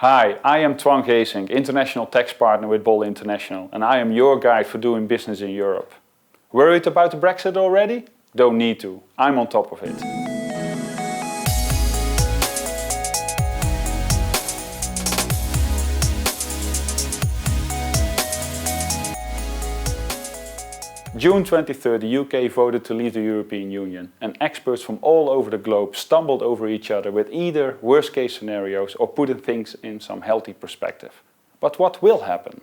Hi, I am Toine Geesink, International Tax Partner with Bol International, and I am your guide for doing business in Europe. Worried about the Brexit already? Don't need to, I'm on top of it. June 23rd, the UK voted to leave the European Union, and experts from all over the globe stumbled over each other with either worst-case scenarios or putting things in some healthy perspective. But what will happen?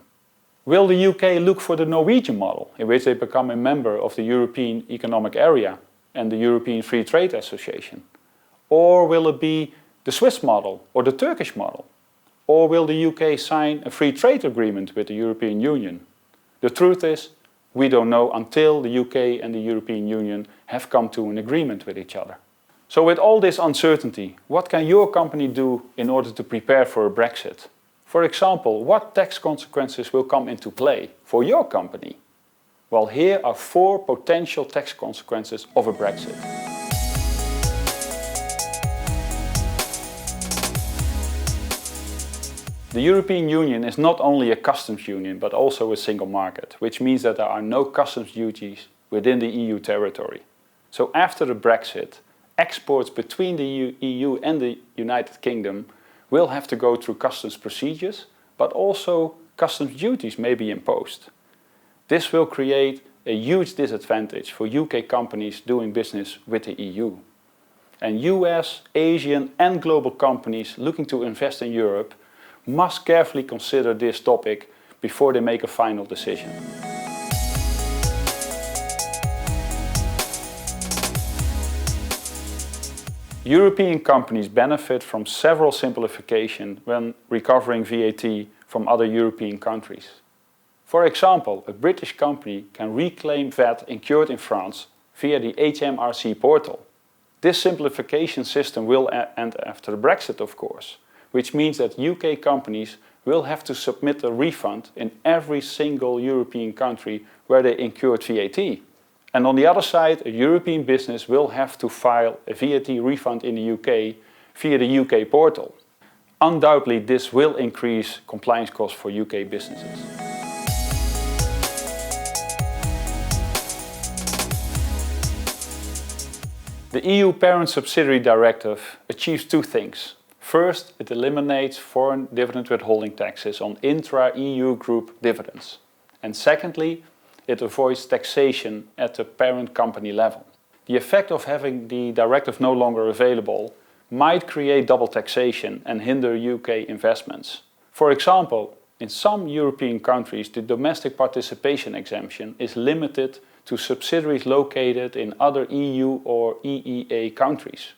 Will the UK look for the Norwegian model, in which they become a member of the European Economic Area and the European Free Trade Association? Or will it be the Swiss model or the Turkish model? Or will the UK sign a free trade agreement with the European Union? The truth is, we don't know until the UK and the European Union have come to an agreement with each other. So with all this uncertainty, what can your company do in order to prepare for a Brexit? For example, what tax consequences will come into play for your company? Well, here are 4 potential tax consequences of a Brexit. The European Union is not only a customs union, but also a single market, which means that there are no customs duties within the EU territory. So after the Brexit, exports between the EU and the United Kingdom will have to go through customs procedures, but also customs duties may be imposed. This will create a huge disadvantage for UK companies doing business with the EU. And US, Asian and global companies looking to invest in Europe must carefully consider this topic before they make a final decision. European companies benefit from several simplifications when recovering VAT from other European countries. For example, a British company can reclaim VAT incurred in France via the HMRC portal. This simplification system will end after the Brexit, of course, which means that UK companies will have to submit a refund in every single European country where they incurred VAT. And on the other side, a European business will have to file a VAT refund in the UK via the UK portal. Undoubtedly, this will increase compliance costs for UK businesses. The EU Parent Subsidiary Directive achieves 2 things. First, it eliminates foreign dividend withholding taxes on intra-EU group dividends. And secondly, it avoids taxation at the parent company level. The effect of having the directive no longer available might create double taxation and hinder UK investments. For example, in some European countries, the domestic participation exemption is limited to subsidiaries located in other EU or EEA countries.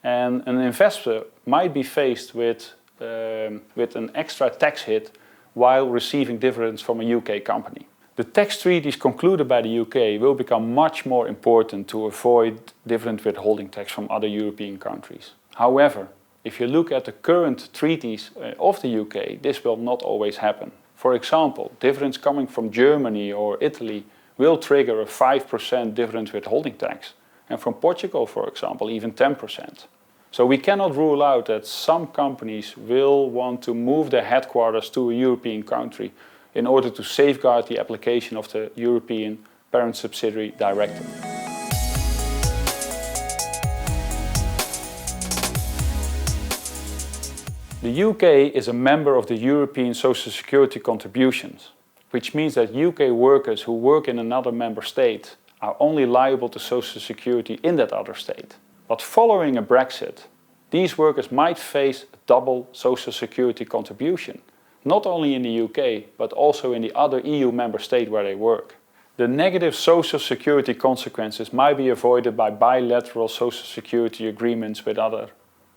And an investor might be faced with an extra tax hit while receiving dividends from a UK company. The tax treaties concluded by the UK will become much more important to avoid dividend withholding tax from other European countries. However, if you look at the current treaties of the UK, this will not always happen. For example, dividends coming from Germany or Italy will trigger a 5% dividend withholding tax, and from Portugal, for example, even 10%. So we cannot rule out that some companies will want to move their headquarters to a European country in order to safeguard the application of the European Parent Subsidiary Directive. The UK is a member of the European Social Security contributions, which means that UK workers who work in another member state are only liable to Social Security in that other state. But following a Brexit, these workers might face a double Social Security contribution, not only in the UK, but also in the other EU member state where they work. The negative Social Security consequences might be avoided by bilateral Social Security agreements with other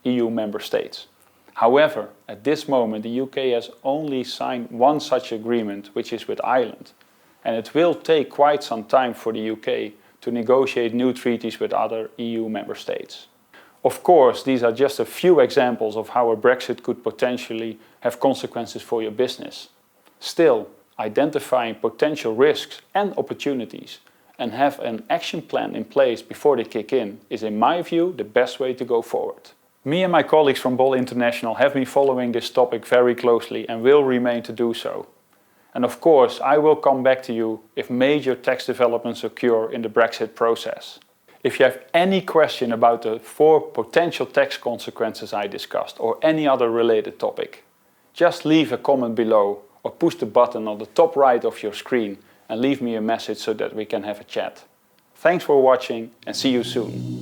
EU member states. However, at this moment, the UK has only signed one such agreement, which is with Ireland, and it will take quite some time for the UK to negotiate new treaties with other EU member states. Of course, these are just a few examples of how a Brexit could potentially have consequences for your business. Still, identifying potential risks and opportunities and have an action plan in place before they kick in is, in my view, the best way to go forward. Me and my colleagues from Bol International have been following this topic very closely and will remain to do so. And of course, I will come back to you if major tax developments occur in the Brexit process. If you have any question about the 4 potential tax consequences I discussed or any other related topic, just leave a comment below or push the button on the top right of your screen and leave me a message so that we can have a chat. Thanks for watching and see you soon.